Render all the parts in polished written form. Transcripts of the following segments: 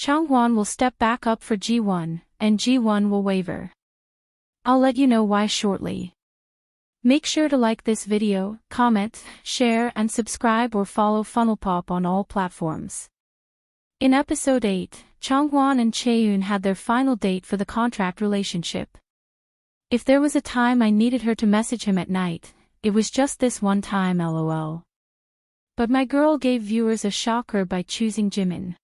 Chang-wan will step back up for JiWon, and JiWon will waver. I'll let you know why shortly. Make sure to like this video, comment, share and subscribe or follow Funnelpop on all platforms. In episode 8, Changhwan and ChaeEun had their final date for the contract relationship. If there was a time I needed her to message him at night, it was just this one time lol. But my girl gave viewers a shocker by choosing Jimin.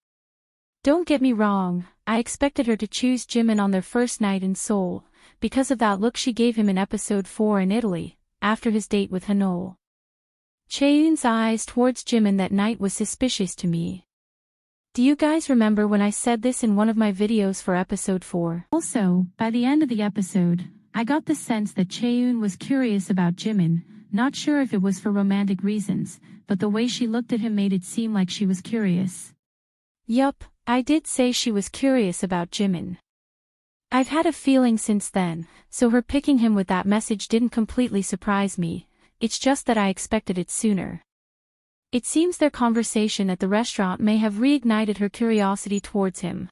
Don't get me wrong, I expected her to choose Jimin on their first night in Seoul, because of that look she gave him in episode 4 in Italy, after his date with Hanol. ChaeEun's eyes towards Jimin that night was suspicious to me. Do you guys remember when I said this in one of my videos for episode 4? Also, by the end of the episode, I got the sense that ChaeEun was curious about Jimin, not sure if it was for romantic reasons, but the way she looked at him made it seem like she was curious. Yup, I did say she was curious about Jimin. I've had a feeling since then, so her picking him with that message didn't completely surprise me, it's just that I expected it sooner. It seems their conversation at the restaurant may have reignited her curiosity towards him.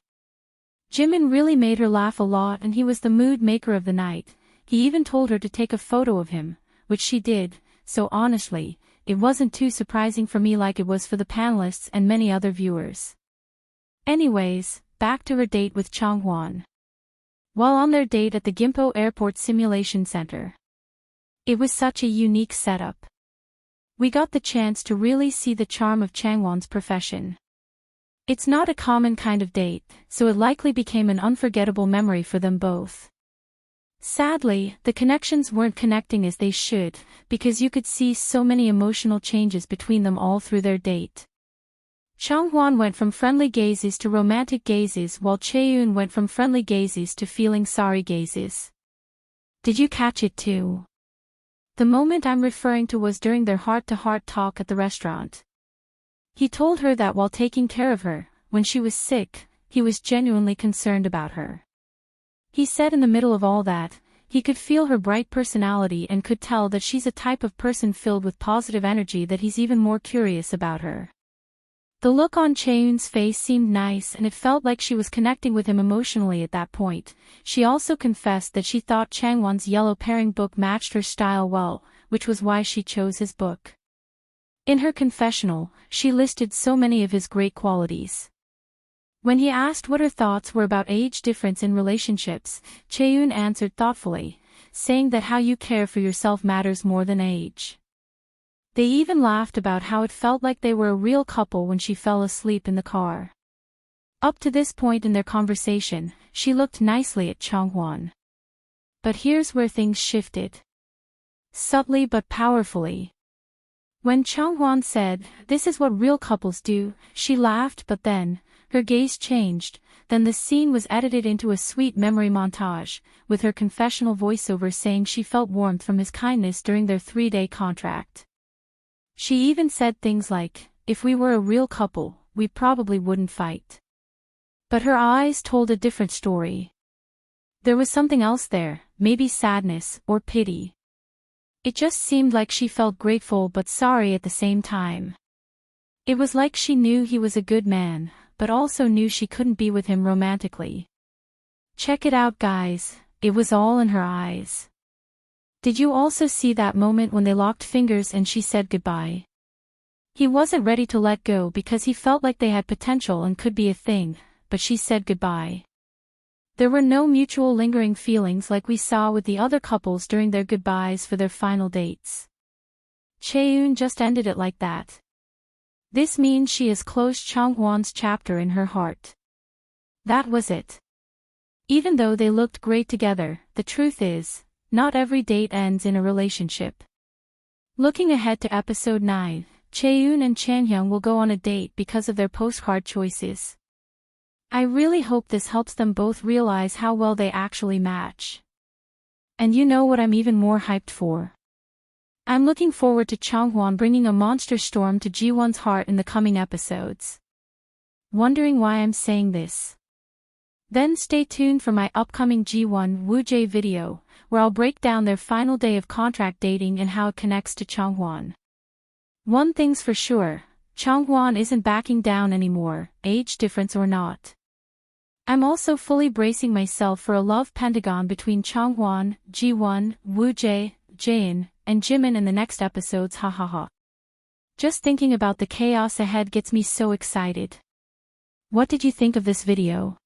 Jimin really made her laugh a lot and he was the mood maker of the night. He even told her to take a photo of him, which she did, so honestly, it wasn't too surprising for me like it was for the panelists and many other viewers. Anyways, back to her date with Changhwan. While on their date at the Gimpo Airport Simulation Center. It was such a unique setup. We got the chance to really see the charm of Changwan's profession. It's not a common kind of date, so it likely became an unforgettable memory for them both. Sadly, the connections weren't connecting as they should, because you could see so many emotional changes between them all through their date. Changhwan went from friendly gazes to romantic gazes while ChaeEun went from friendly gazes to feeling sorry gazes. Did you catch it too? The moment I'm referring to was during their heart-to-heart talk at the restaurant. He told her that while taking care of her, when she was sick, he was genuinely concerned about her. He said in the middle of all that, he could feel her bright personality and could tell that she's a type of person filled with positive energy that he's even more curious about her. The look on ChaeEun's face seemed nice and it felt like she was connecting with him emotionally at that point. She also confessed that she thought Changwan's yellow pairing book matched her style well, which was why she chose his book. In her confessional, she listed so many of his great qualities. When he asked what her thoughts were about age difference in relationships, ChaeEun answered thoughtfully, saying that how you care for yourself matters more than age. They even laughed about how it felt like they were a real couple when she fell asleep in the car. Up to this point in their conversation, she looked nicely at Changhwan. But here's where things shifted. Subtly but powerfully. When Changhwan said, "This is what real couples do," she laughed but then, her gaze changed, then the scene was edited into a sweet memory montage, with her confessional voiceover saying she felt warmth from his kindness during their 3-day contract. She even said things like, "If we were a real couple, we probably wouldn't fight." But her eyes told a different story. There was something else there, maybe sadness or pity. It just seemed like she felt grateful but sorry at the same time. It was like she knew he was a good man, but also knew she couldn't be with him romantically. Check it out guys, it was all in her eyes. Did you also see that moment when they locked fingers and she said goodbye? He wasn't ready to let go because he felt like they had potential and could be a thing, but she said goodbye. There were no mutual lingering feelings like we saw with the other couples during their goodbyes for their final dates. ChaeEun just ended it like that. This means she has closed Changhwan's chapter in her heart. That was it. Even though they looked great together, the truth is, not every date ends in a relationship. Looking ahead to episode 9, ChaeEun and Changhwan will go on a date because of their postcard choices. I really hope this helps them both realize how well they actually match. And you know what I'm even more hyped for? I'm looking forward to Changhwan bringing a monster storm to JiWon's heart in the coming episodes. Wondering why I'm saying this? Then stay tuned for my upcoming JiWon Woo-jae video, where I'll break down their final day of contract dating and how it connects to Changhwan. One thing's for sure, Changhwan isn't backing down anymore, age difference or not. I'm also fully bracing myself for a love pentagon between Changhwan, JiWon, Woo-jae, Jaein, and Jimin in the next episodes, hahaha. Just thinking about the chaos ahead gets me so excited. What did you think of this video?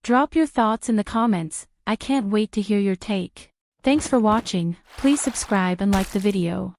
Drop your thoughts in the comments, I can't wait to hear your take. Thanks for watching, please subscribe and like the video.